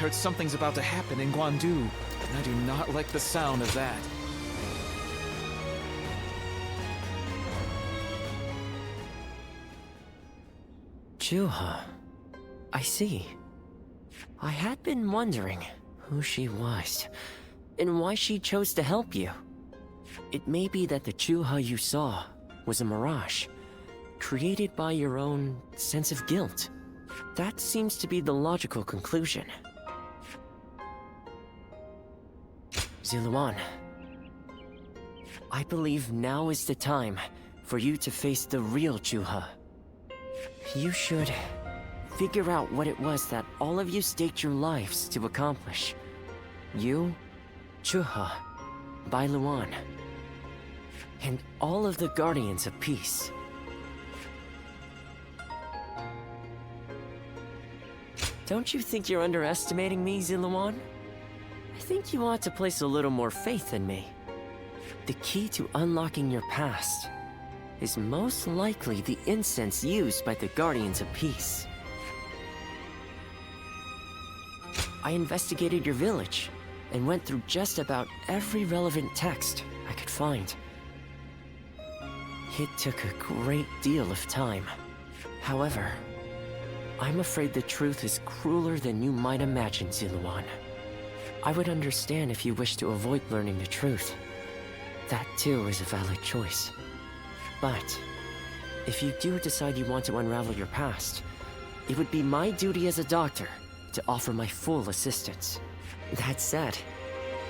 heard something's about to happen in Guandu, and I do not like the sound of that. Juha. I see. I had been wondering who she was, and why she chose to help you. It may be that the Juha you saw was a mirage, created by your own sense of guilt. That seems to be the logical conclusion. Ziluan, I believe now is the time for you to face the real Juha. You should figure out what it was that all of you staked your lives to accomplish. You, Juha, Bailuan, and all of the Guardians of Peace. Don't you think you're underestimating me, Ziluan? I think you ought to place a little more faith in me. The key to unlocking your past is most likely the incense used by the Guardians of Peace. I investigated your village and went through just about every relevant text I could find. It took a great deal of time. However, I'm afraid the truth is crueler than you might imagine, Ziluan. I would understand if you wish to avoid learning the truth. That too is a valid choice. But if you do decide you want to unravel your past, it would be my duty as a doctor to offer my full assistance. That said,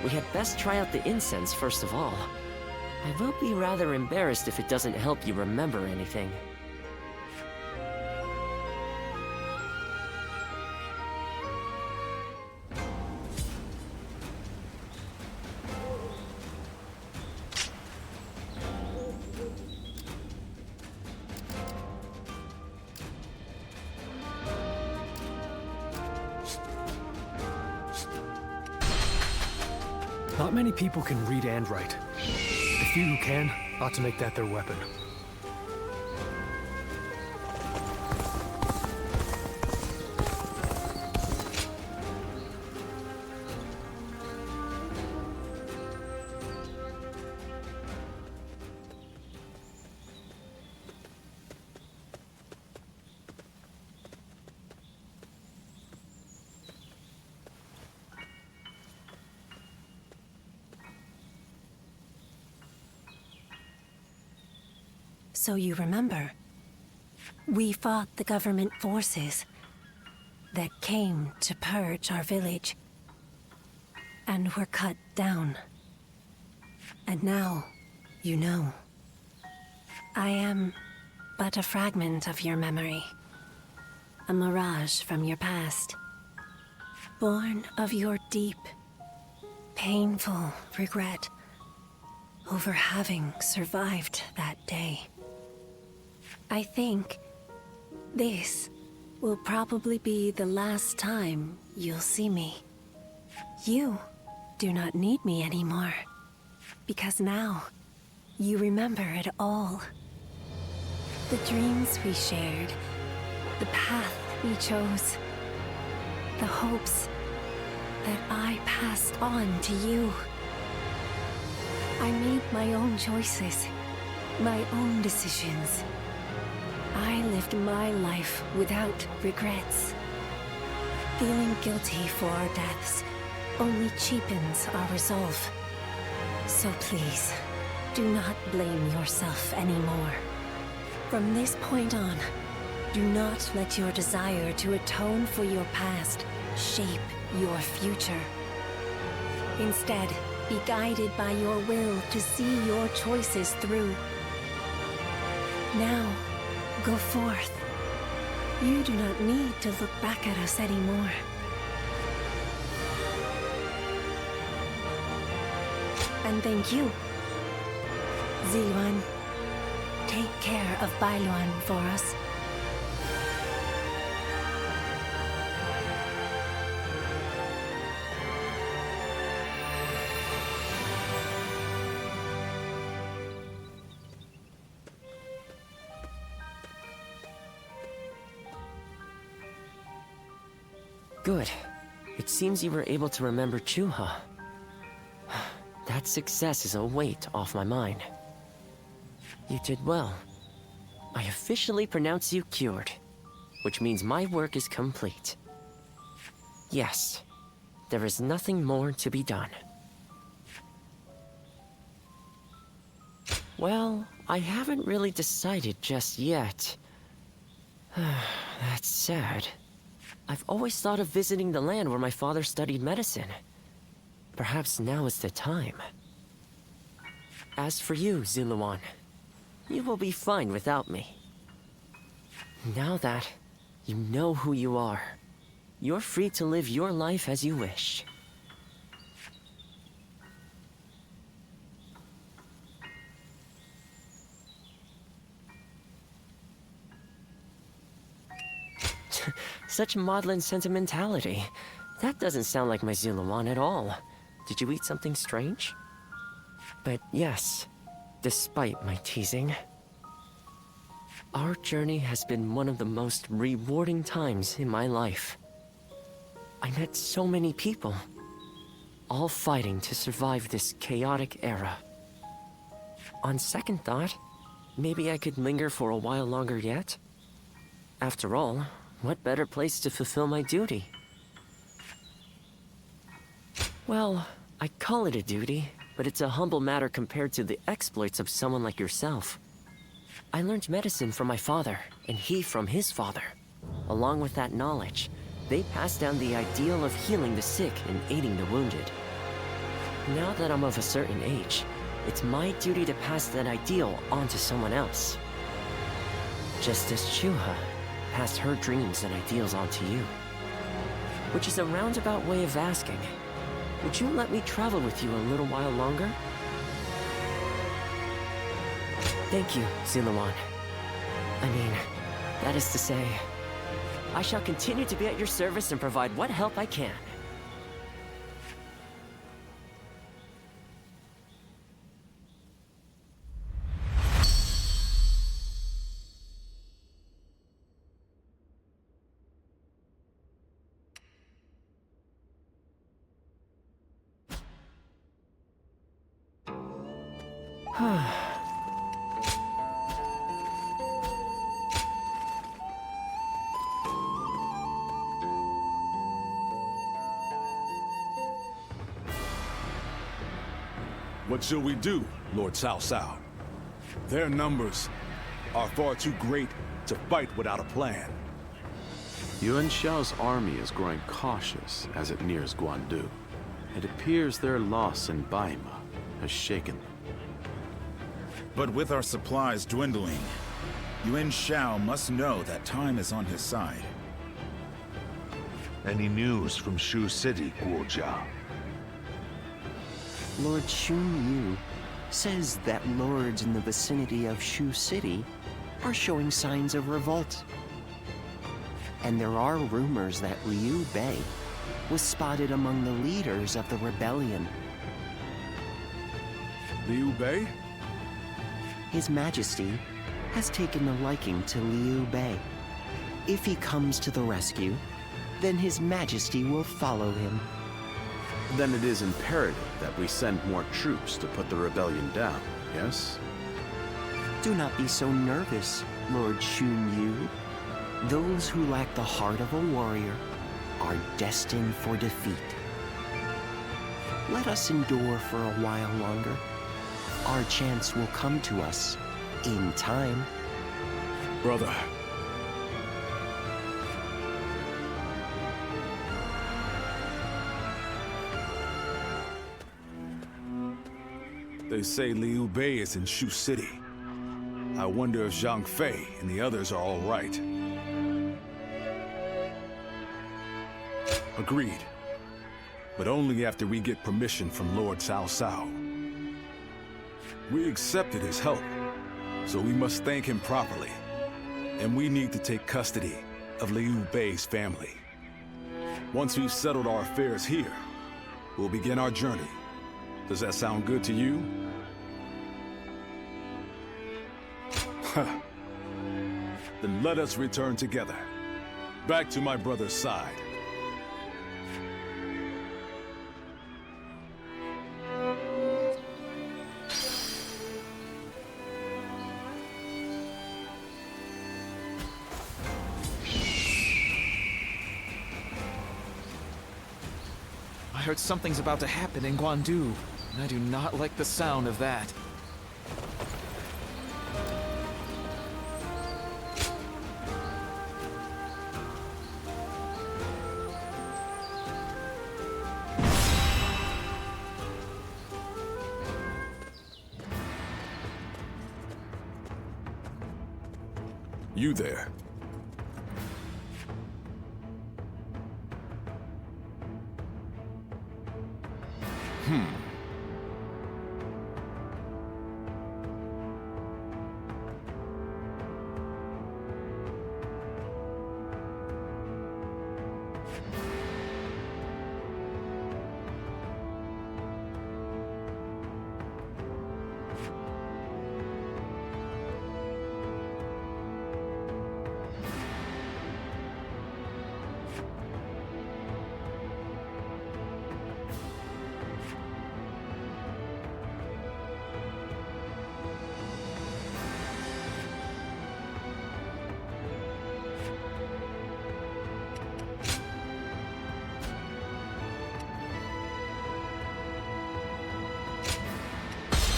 we had best try out the incense first of all. I will be rather embarrassed if it doesn't help you remember anything. Not many people can read and write. The few who can ought to make that their weapon. So you remember, we fought the government forces that came to purge our village, and were cut down. And now, you know, I am but a fragment of your memory, a mirage from your past, born of your deep, painful regret over having survived that day. I think this will probably be the last time you'll see me. You do not need me anymore, because now you remember it all. The dreams we shared, the path we chose, the hopes that I passed on to you. I made my own choices, my own decisions. I lived my life without regrets. Feeling guilty for our deaths only cheapens our resolve. So please, do not blame yourself anymore. From this point on, do not let your desire to atone for your past shape your future. Instead, be guided by your will to see your choices through. Now, go forth. You do not need to look back at us anymore. And thank you, Ziluan. Take care of Bailuan for us. Good. It seems you were able to remember Chuha. That success is a weight off my mind. You did well. I officially pronounce you cured, which means my work is complete. Yes, there is nothing more to be done. Well, I haven't really decided just yet. That's sad. I've always thought of visiting the land where my father studied medicine. Perhaps now is the time. As for you, Zuluan, you will be fine without me. Now that you know who you are, you're free to live your life as you wish. Such maudlin sentimentality. That doesn't sound like my Zuluan at all. Did you eat something strange? But yes, despite my teasing, our journey has been one of the most rewarding times in my life. I met so many people, all fighting to survive this chaotic era. On second thought, maybe I could linger for a while longer yet. After all, what better place to fulfill my duty? Well, I call it a duty, but it's a humble matter compared to the exploits of someone like yourself. I learned medicine from my father, and he from his father. Along with that knowledge, they passed down the ideal of healing the sick and aiding the wounded. Now that I'm of a certain age, it's my duty to pass that ideal on to someone else. Just as Chuha passed her dreams and ideals on to you. Which is a roundabout way of asking, would you let me travel with you a little while longer? Thank you, Zuluan. I mean, that is to say, I shall continue to be at your service and provide what help I can. What shall we do, Lord Cao Cao? Their numbers are far too great to fight without a plan. Yuan Shao's army is growing cautious as it nears Guandu. It appears their loss in Baima has shaken them. But with our supplies dwindling, Yuan Shao must know that time is on his side. Any news from Shu City, Guojia? Lord Xun Yu says that lords in the vicinity of Shu City are showing signs of revolt. And there are rumors that Liu Bei was spotted among the leaders of the rebellion. Liu Bei? His Majesty has taken a liking to Liu Bei. If he comes to the rescue, then His Majesty will follow him. Then it is imperative that we send more troops to put the rebellion down, yes? Do not be so nervous, Lord Xun Yu. Those who lack the heart of a warrior are destined for defeat. Let us endure for a while longer. Our chance will come to us in time. Brother. They say Liu Bei is in Shu City. I wonder if Zhang Fei and the others are all right. Agreed. But only after we get permission from Lord Cao Cao. We accepted his help, so we must thank him properly. And we need to take custody of Liu Bei's family. Once we've settled our affairs here, we'll begin our journey. Does that sound good to you? Then let us return together, back to my brother's side. heard something's about to happen in Guandu, and I do not like the sound of that. You there?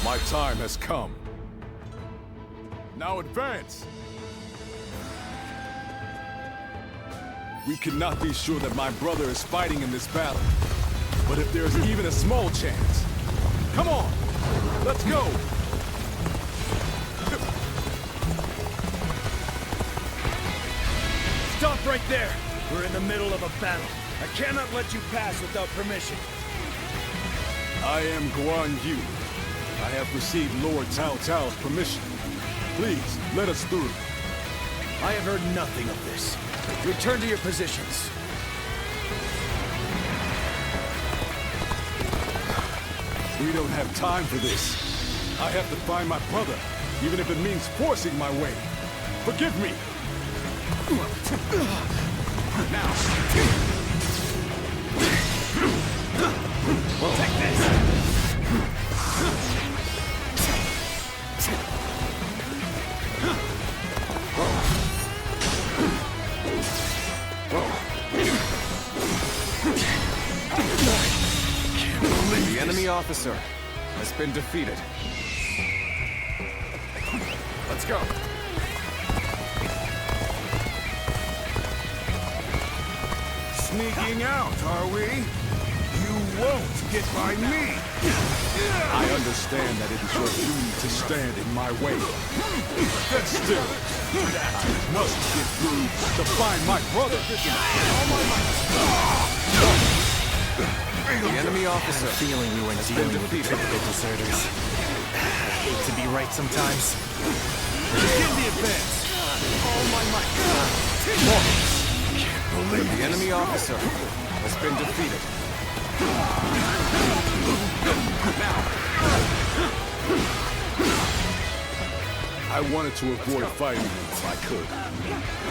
My time has come. Now advance! We cannot be sure that my brother is fighting in this battle. But if there is even a small chance... Come on! Let's go! Stop right there! We're in the middle of a battle. I cannot let you pass without permission. I am Guan Yu. I have received Lord Cao Cao's permission. Please, let us through. I have heard nothing of this. Return to your positions. We don't have time for this. I have to find my brother, even if it means forcing my way. Forgive me! Now! Take this! The enemy officer has been defeated. Let's go. Sneaking out, are we? You won't get by me! I understand that it is your duty to stand in my way. But still, I must get through to find my brother. The enemy officer Feeling we weren't dealing with the typical deserters. I hate to be right sometimes. Begin the advance! All my might! Can't believe The enemy officer has been defeated. I wanted to avoid fighting him if I could.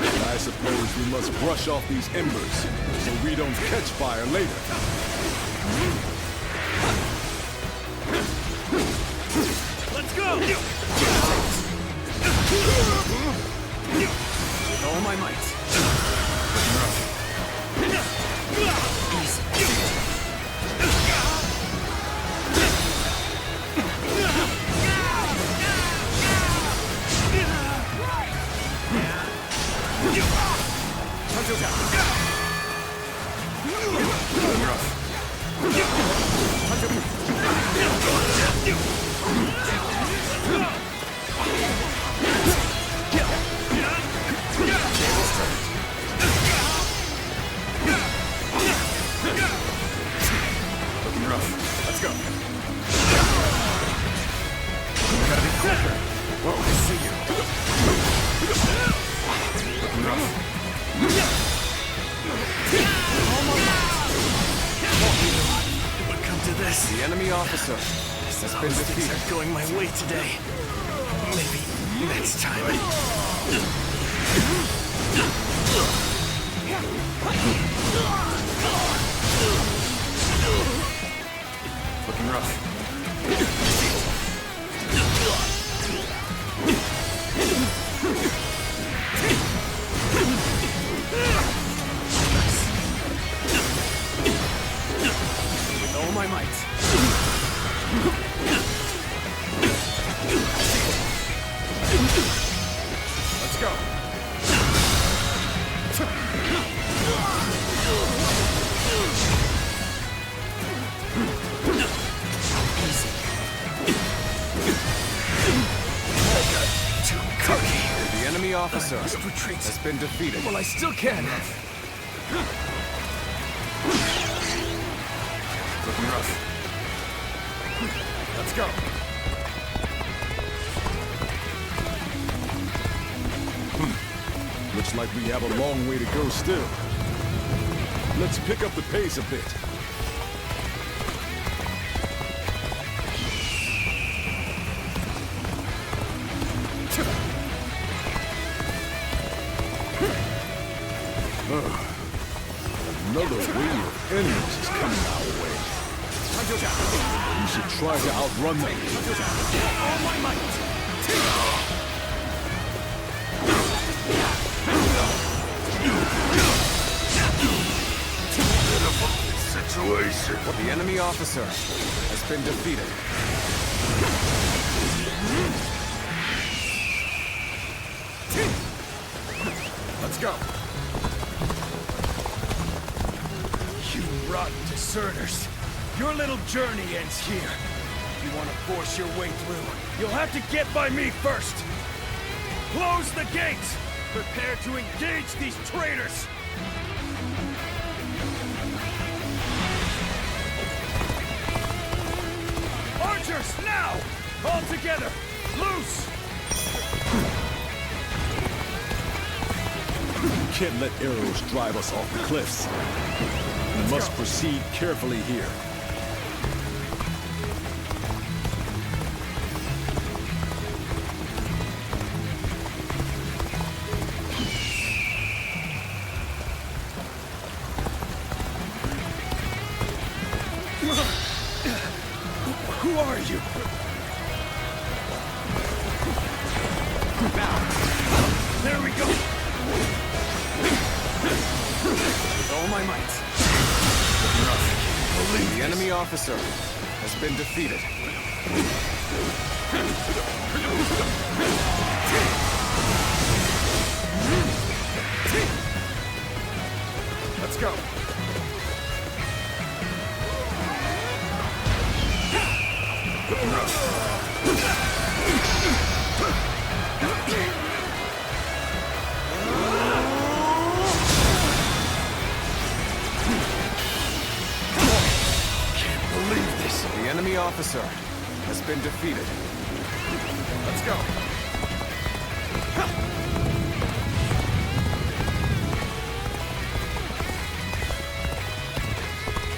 But I suppose we must brush off these embers so we don't catch fire later. Let's go! With all my might. Let's go. Gotta be quicker. Whoa, I see you. Looking rough. It would come to this. The enemy officer has been Things defeated. are going my way today. Maybe next time. Looking rough. officer has been defeated. Well, I still can. Looking rough. Let's go. Looks like we have a long way to go still. Let's pick up the pace a bit. Another wave of enemies is coming our way. We should try to outrun them. All my might! Situation. The enemy officer has been defeated. Let's go. You rotten deserters. Your little journey ends here. If you want to force your way through, you'll have to get by me first. Close the gates! Prepare to engage these traitors! Archers, now! All together! Loose! We can't let arrows drive us off the cliffs. We must proceed carefully here. Who are you? Now! There we go! With all my might. The enemy officer has been defeated. Let's go. The enemy officer has been defeated. Let's go.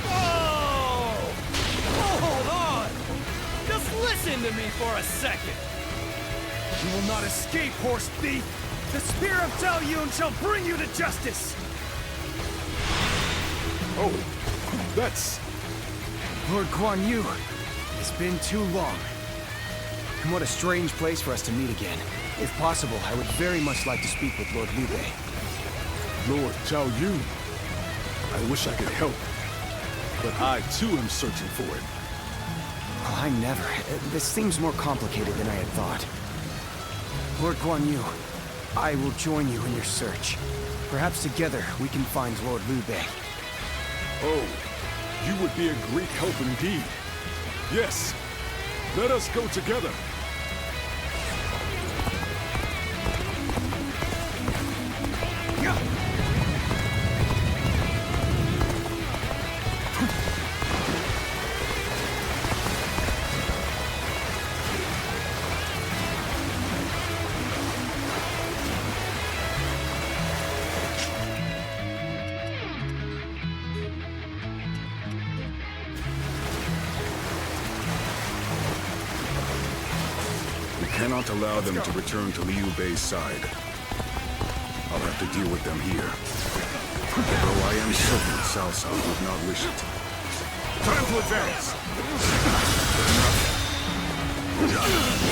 Oh! Hold on! Just listen to me for a second. You will not escape, horse thief. The Spear of Zhao Yun shall bring you to justice. Oh, that's... Lord Guan Yu, it's been too long. And what a strange place for us to meet again. If possible, I would very much like to speak with Lord Liu Bei. Lord Zhao Yun. I wish I could help, but I too am searching for him. Oh, I never. This seems more complicated than I had thought. Lord Guan Yu, I will join you in your search. Perhaps together we can find Lord Liu Bei. Oh, you would be a great help indeed. Yes, let us go together. Cannot allow them to return to Liu Bei's side. I'll have to deal with them here. Although I am certain Cao Cao would not wish it. Time to advance!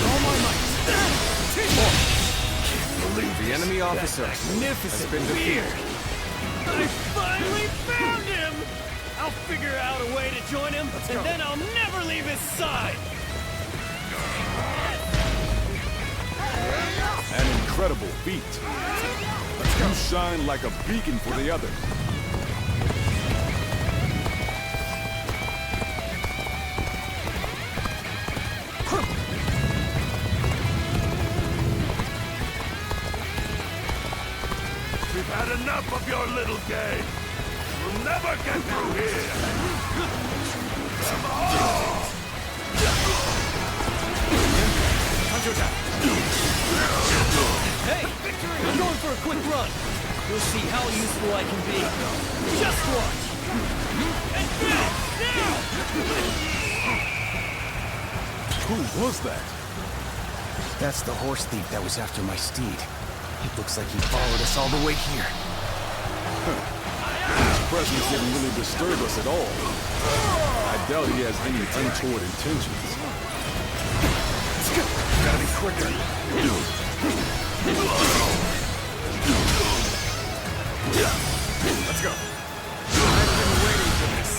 All my might! Can't believe The enemy officer has been defeated. I finally found him! I'll figure out a way to join him, and then I'll never leave his side! An incredible feat. You shine like a beacon for the others. enough of your little game! You'll never get through here! Come on! Hey! I'm going for a quick run! You'll see how useful I can be. Just watch! And now! Who was that? That's the horse thief that was after my steed. It looks like he followed us all the way here. His presence didn't really disturb us at all. I doubt he has any untoward intentions. Gotta be quicker. Let's go. I've been waiting for this.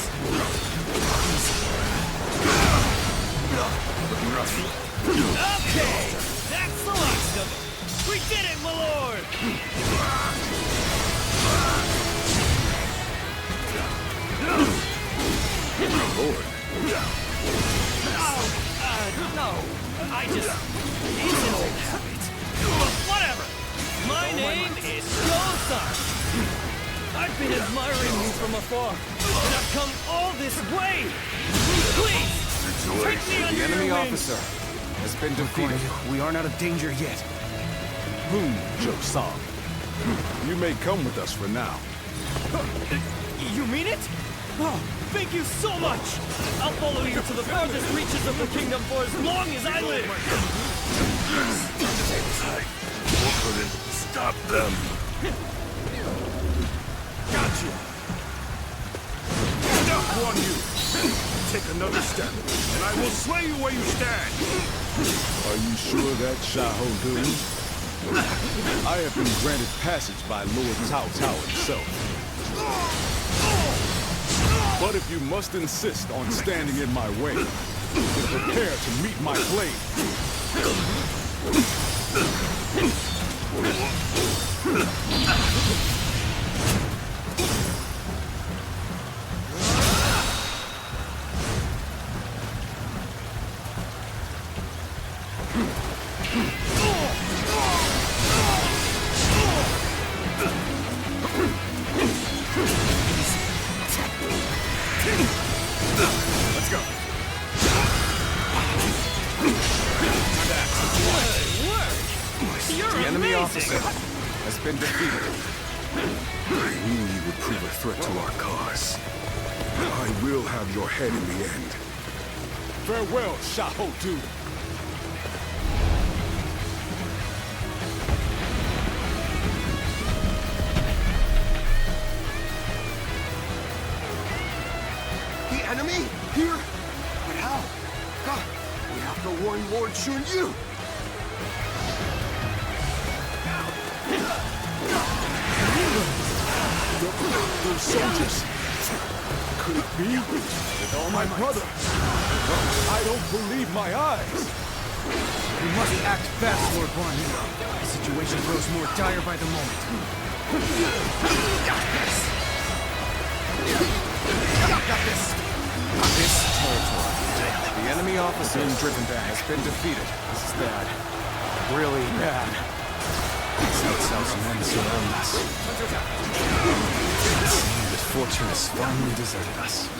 Okay! That's the last of it! We did it, my lord! Lord. No. It's an old habit. Whatever! My name is Shosar. I've been admiring you from afar, and I've come all this way! Please! Take me under The enemy your wings. officer has been defeated. We aren't out of danger yet. Josang. You may come with us for now. You mean it? Oh, thank you so much! I'll follow you to the farthest reaches of the kingdom for as long as I live! I couldn't stop them. Gotcha! Stop, Guan Yu! Take another step, and I will slay you where you stand! Are you sure that Xiahou Du? I have been granted passage by Lord Cao Cao himself. But if you must insist on standing in my way, then prepare to meet my blade. Let's go! The enemy officer has been defeated. I knew you would prove a threat to our cause. I will have your head in the end. Farewell, Xiahou Du. The enemy? Here? But how? God, we have to warn Lord Shun Yu. Those soldiers. Could it be? With all my brother. I don't believe my eyes. We must act fast, Lord Guan Yu. The situation grows more dire by the moment. Got this. This territory. The enemy officer driven back has been defeated. This is bad. Really bad. South South's men surround us. This fortune has finally deserted us.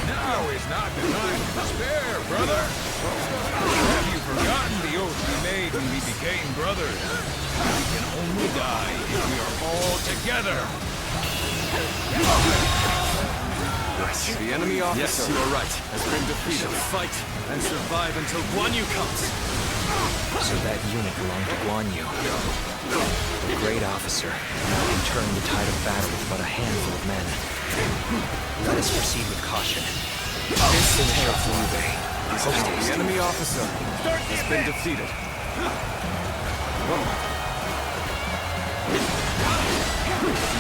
Now is not the time to despair, brother! Have you forgotten the oath we made when we became brothers? We can only die if we are all together! The enemy officer Yes, you are right. has been defeated. Fight and survive until Guan Yu comes. So that unit belonged to Guan Yu. A great officer, who turned the tide of battle with but a handful of men. Let us proceed with caution. This finish off Liu Bei. The enemy officer has been defeated.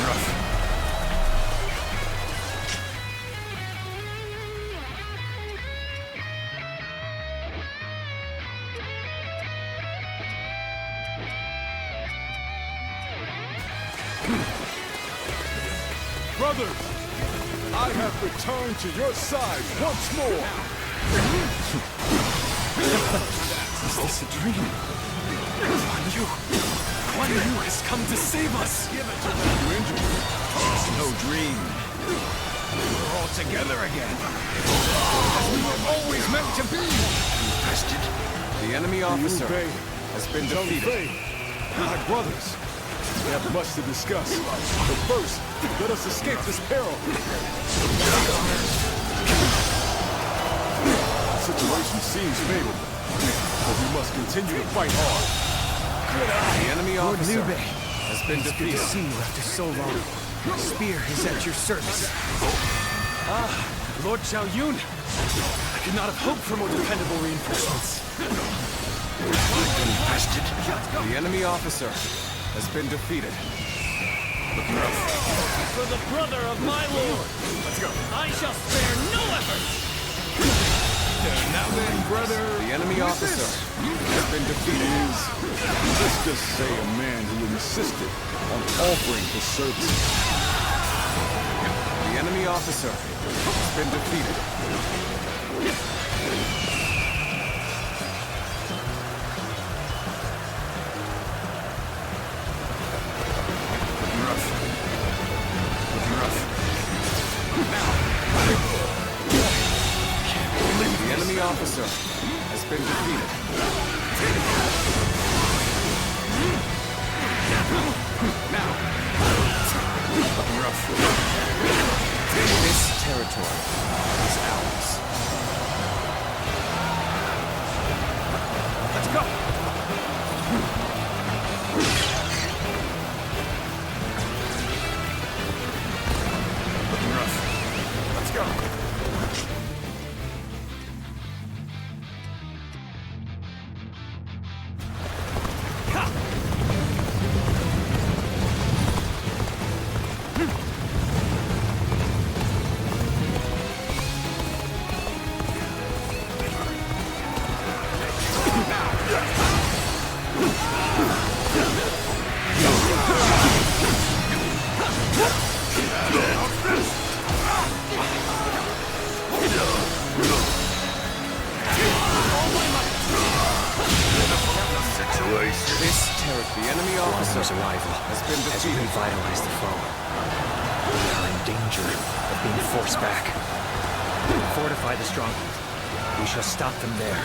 Rough. Brothers, I have returned to your side once more. Is this a dream? Guan Yu, Guan Yu has come to save us! Give it to them. You injured? It's no dream. We're all together again. As we were always meant to be. Infested. The enemy officer has been defeated. My brothers, we have much to discuss. But first, let us escape this peril. The situation seems favorable, but we must continue to fight hard. The enemy Lord officer Liu Bei, has been it's good to defeated. see you after so long. My spear is at your service. Lord Zhao Yun! I could not have hoped for more dependable reinforcements. Infested. The enemy officer has been defeated. For the brother of my lord, I shall spare no effort! Now then, brother. The enemy officer has been defeated. Let's just say a man who insisted on offering his services. The enemy officer has been defeated. The enemy officer has been defeated. This territory is ours. Let's go. Looking rough. Let's go. The enemy Guan officer Yu's arrival has been has defeated. revitalized the foe. We are in danger of being forced back. Fortify the stronghold. We shall stop them there.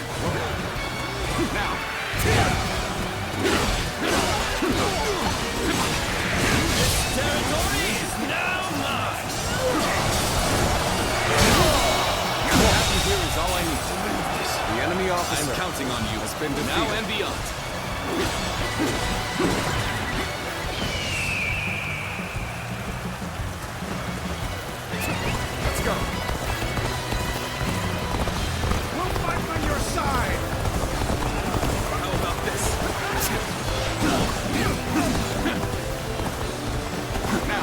Territory is now mine! What happened here is all I need. The enemy officer I'm counting on you. has been defeated. Now and beyond. Let's go. We'll fight on your side. How about this?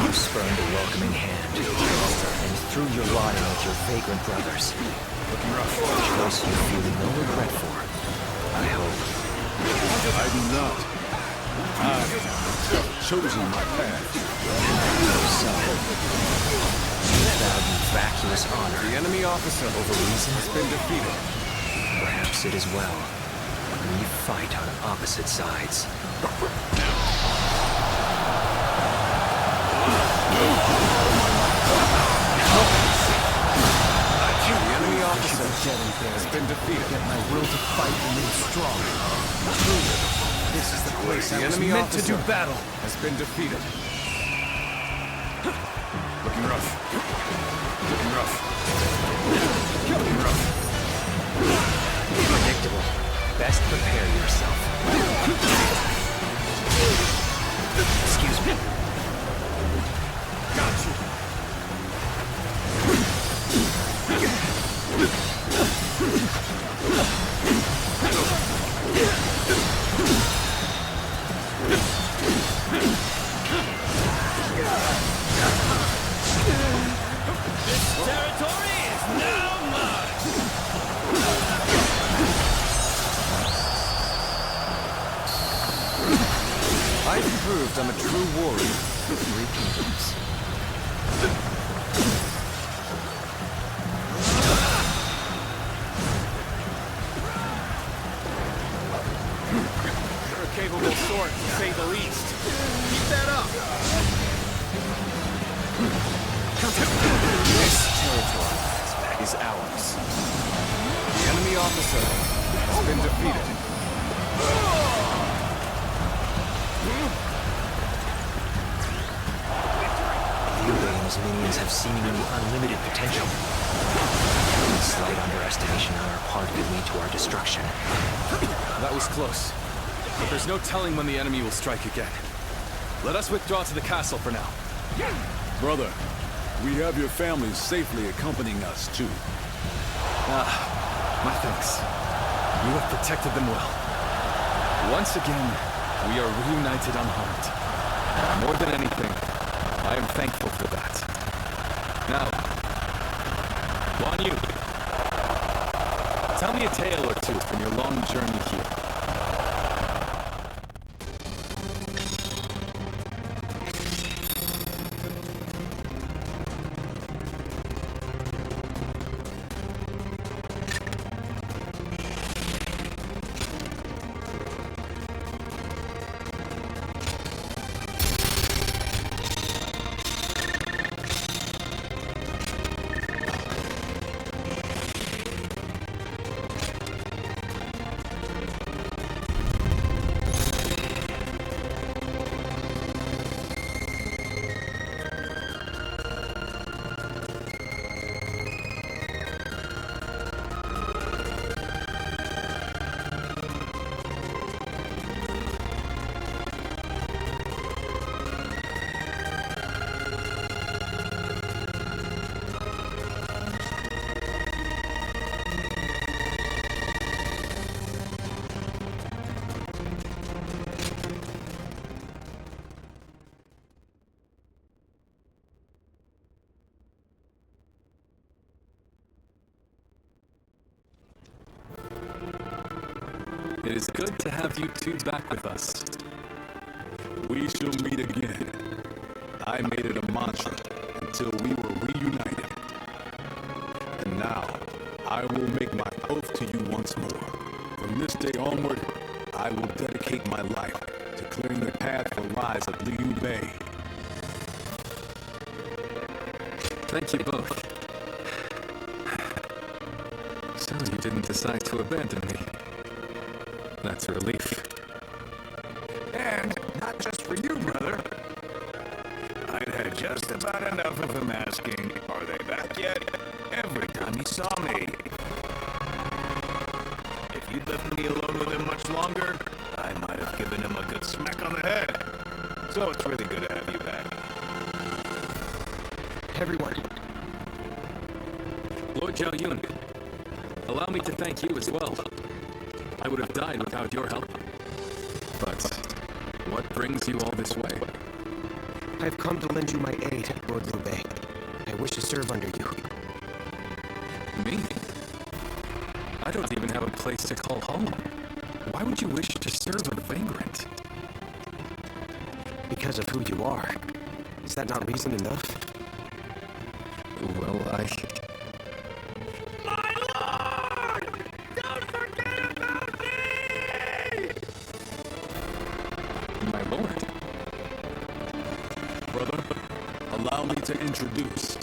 You spurned a welcoming hand, and threw your lot in with your vagrant brothers. Looking rough. A choice you feel no regret for, I hope. I do not. I have chosen my path. So, you value vacuous honor The enemy officer over reason. has been defeated. Perhaps it is well when you fight on opposite sides. The enemy officer has been defeated. Yet my will to fight remains strong. Truly, this is the place The I was enemy meant to do officer battle. has been defeated. Looking rough. Looking rough. Looking rough. Predictable. Best prepare yourself. Excuse me. Got you. This territory is now mine! I've proved I'm a true warrior for 3 kingdoms. You're a capable sort, to say the least. This territory is ours. The enemy officer has been defeated. Liu Bei and his minions have seemingly unlimited potential. A slight underestimation on our part could lead to our destruction. That was close. But there's no telling when the enemy will strike again. Let us withdraw to the castle for now. Brother, we have your families safely accompanying us, too. My thanks. You have protected them well. Once again, we are reunited unharmed. More than anything, I am thankful for that. Now, Guan Yu, tell me a tale or two from your long journey here. It is good to have you two back with us. We shall meet again. I made it a mantra until we were reunited. And now, I will make my oath to you once more. From this day onward, I will dedicate my life to clearing the path for the rise of Liu Bei. Thank you both. So you didn't decide to abandon me. That's a relief. And not just for you, brother. I'd had just about enough of him asking, "Are they back yet?" every time he saw me. If you'd left me alone with him much longer, I might have given him a good smack on the head. So it's really good to have you back. Everyone. Lord Zhao Yun, allow me to thank you as well. I would have died without your help. But what brings you all this way? I have come to lend you my aid, Lord Liu Bei. I wish to serve under you. Me? I don't even have a place to call home. Why would you wish to serve a vagrant? Because of who you are. Is that not reason enough? Well, My lord! Don't forget about me! My lord. Brother, allow me to introduce.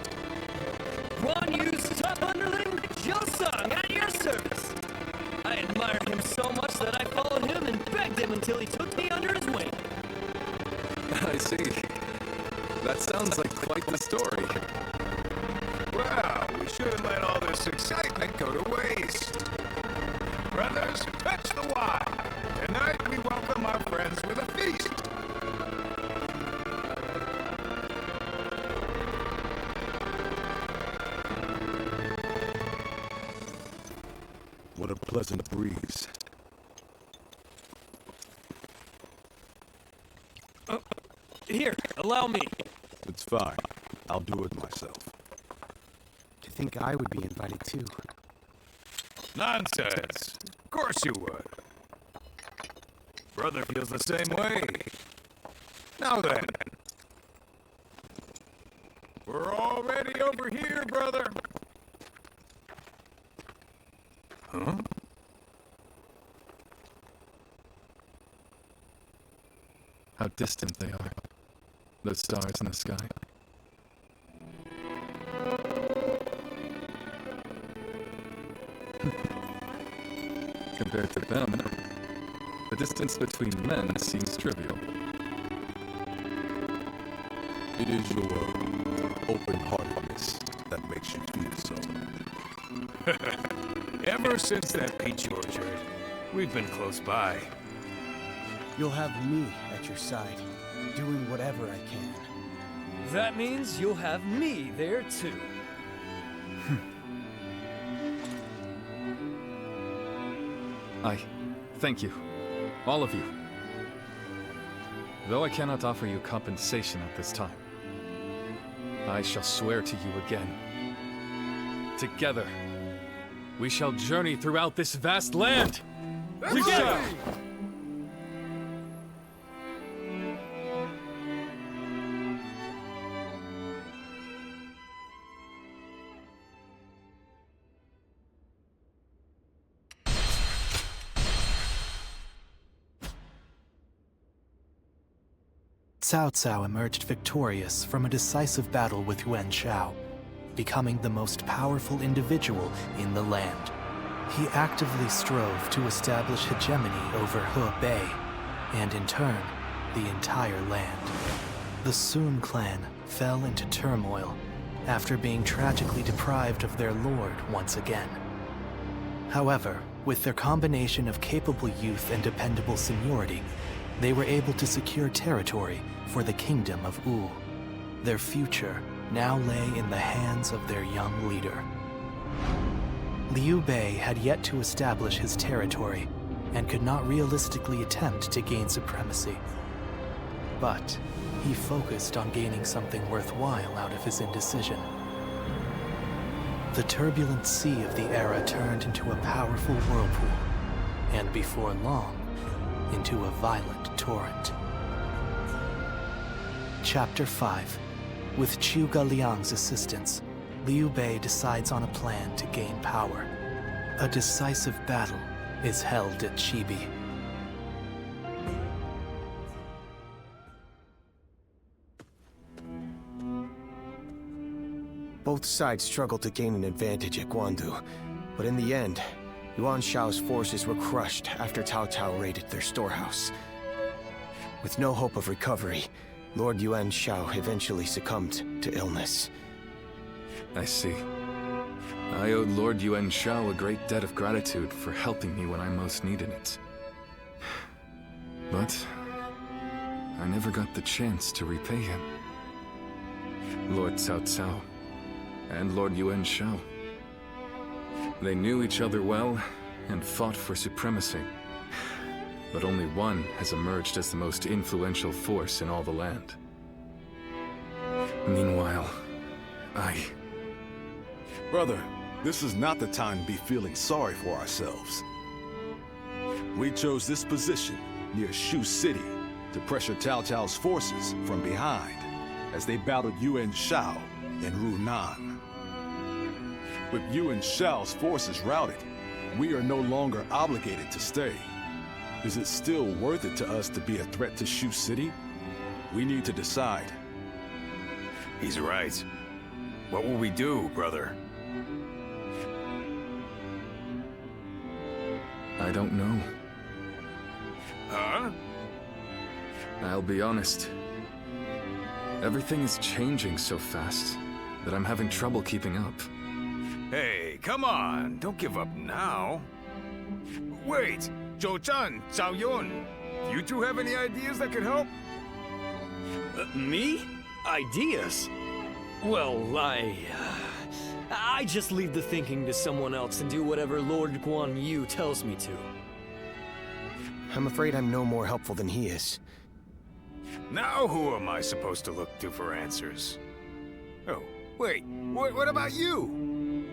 Guan Yu's top underling, Zhou Sung, at your service. I admired him so much that I followed him and begged him until he took me under his wing. I see. That sounds like quite the story. Well, we shouldn't let all this excitement go to waste. Brothers, touch the wine. Tonight we welcome our friends with a feast. What a pleasant breeze. Here, allow me. It's fine. I'll do it myself. To think I would be invited too. Nonsense. Of course you would. Brother feels the same way. Now then. We're already over here, brother. Huh? How distant they are. The stars in the sky. compared to them, the distance between men seems trivial. It is your open-heartedness that makes you feel so. Ever since that peach orchard, we've been close by. You'll have me at your side, doing whatever I can. That means you'll have me there too. I thank you, all of you. Though I cannot offer you compensation at this time, I shall swear to you again. Together, we shall journey throughout this vast land! We shall! Cao Cao emerged victorious from a decisive battle with Yuan Shao, becoming the most powerful individual in the land. He actively strove to establish hegemony over Hebei, and in turn, the entire land. The Sun clan fell into turmoil after being tragically deprived of their lord once again. However, with their combination of capable youth and dependable seniority, they were able to secure territory for the Kingdom of Wu. Their future now lay in the hands of their young leader. Liu Bei had yet to establish his territory and could not realistically attempt to gain supremacy. But he focused on gaining something worthwhile out of his indecision. The turbulent sea of the era turned into a powerful whirlpool, and before long, into a violent torrent. Chapter 5. With Zhuge Liang's assistance, Liu Bei decides on a plan to gain power. A decisive battle is held at Chibi. Both sides struggled to gain an advantage at Guandu, but in the end, Yuan Shao's forces were crushed after Cao Cao raided their storehouse. With no hope of recovery, Lord Yuan Shao eventually succumbed to illness. I see. I owed Lord Yuan Shao a great debt of gratitude for helping me when I most needed it. But I never got the chance to repay him. Lord Cao Cao and Lord Yuan Shao. They knew each other well and fought for supremacy. But only one has emerged as the most influential force in all the land. Meanwhile, Brother, this is not the time to be feeling sorry for ourselves. We chose this position near Shu City to pressure Cao Cao's forces from behind as they battled Yuan Shao and Runan. With Yuan Shao's forces routed, we are no longer obligated to stay. Is it still worth it to us to be a threat to Shu City? We need to decide. He's right. What will we do, brother? I don't know. Huh? I'll be honest. Everything is changing so fast that I'm having trouble keeping up. Hey, come on! Don't give up now! Wait! Zhou Zhan, Zhao Yun! Do you two have any ideas that could help? Me? Ideas? Well, I just leave the thinking to someone else and do whatever Lord Guan Yu tells me to. I'm afraid I'm no more helpful than he is. Now who am I supposed to look to for answers? Oh, wait, what about you?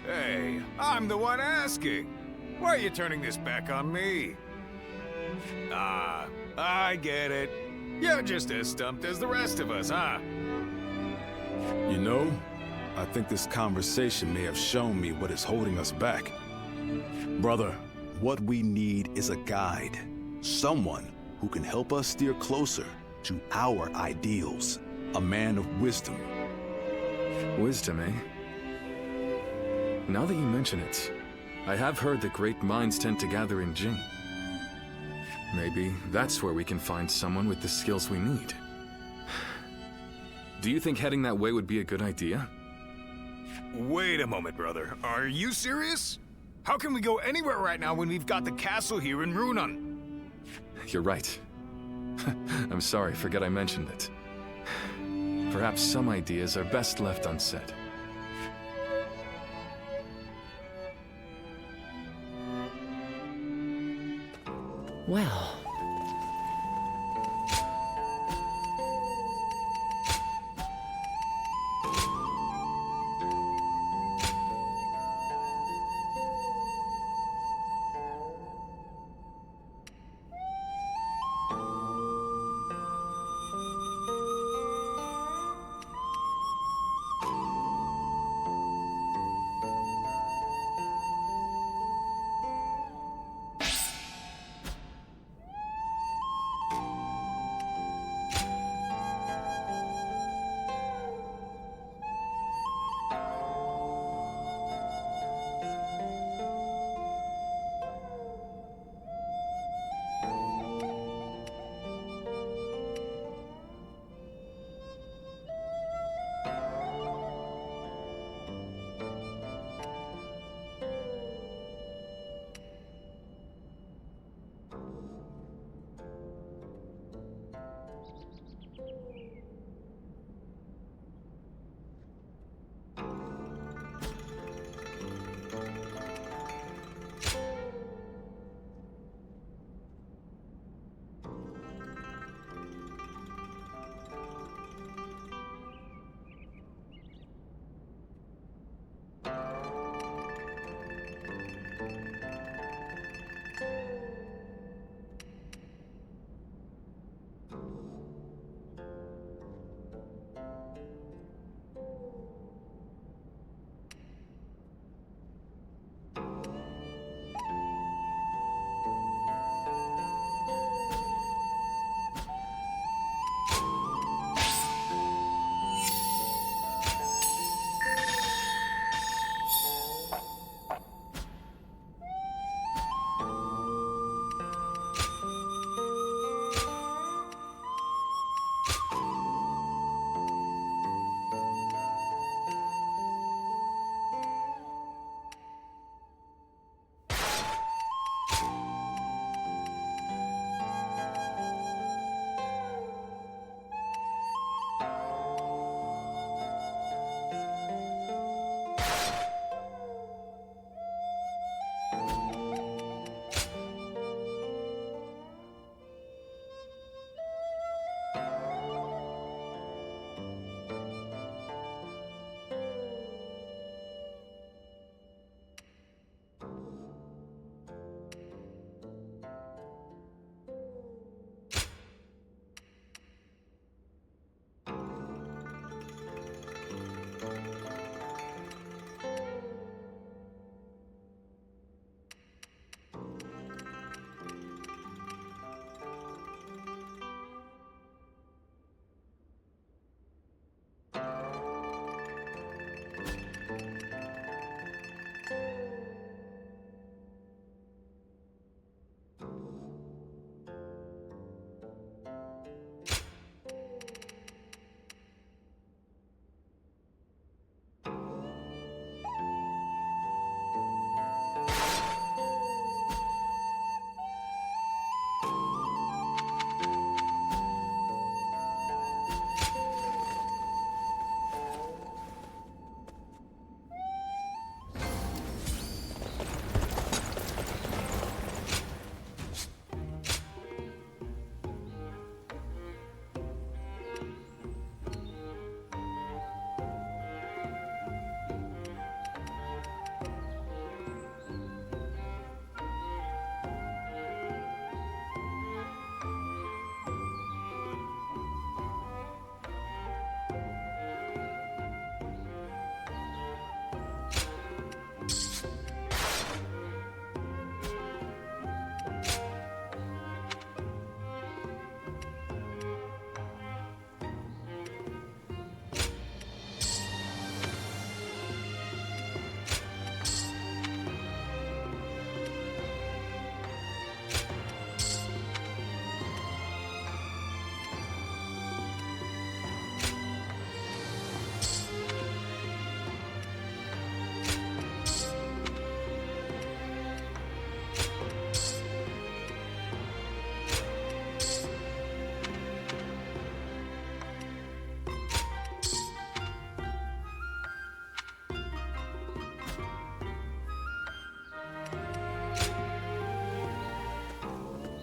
Hey, I'm the one asking. Why are you turning this back on me? Ah, I get it. You're just as stumped as the rest of us, huh? You know, I think this conversation may have shown me what is holding us back. Brother, what we need is a guide. Someone who can help us steer closer to our ideals. A man of wisdom. Wisdom, eh? Now that you mention it, I have heard that great minds tend to gather in Jing. Maybe that's where we can find someone with the skills we need. Do you think heading that way would be a good idea? Wait a moment, brother. Are you serious? How can we go anywhere right now when we've got the castle here in Runan? You're right. I'm sorry, forget I mentioned it. Perhaps some ideas are best left unsaid. Well...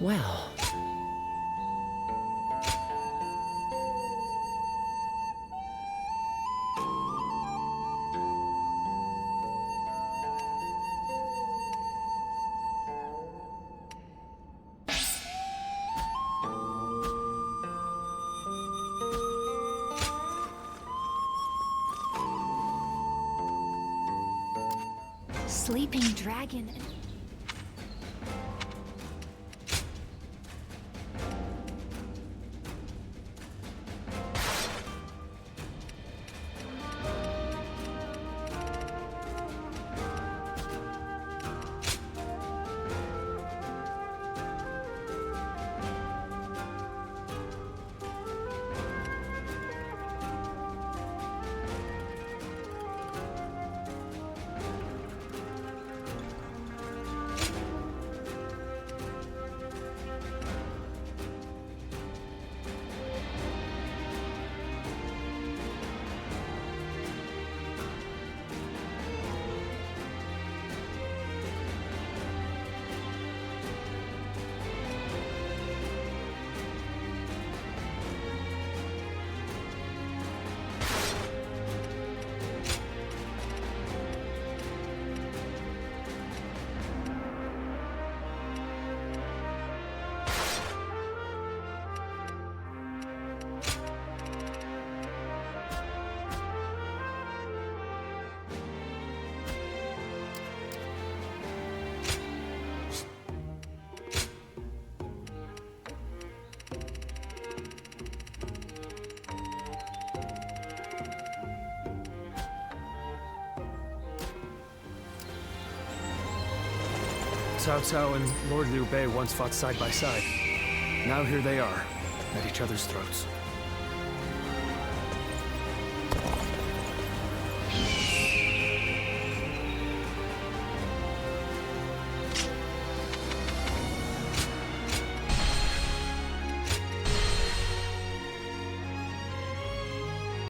Well... Sleeping dragon. Cao Cao and Lord Liu Bei once fought side by side. Now here they are, at each other's throats.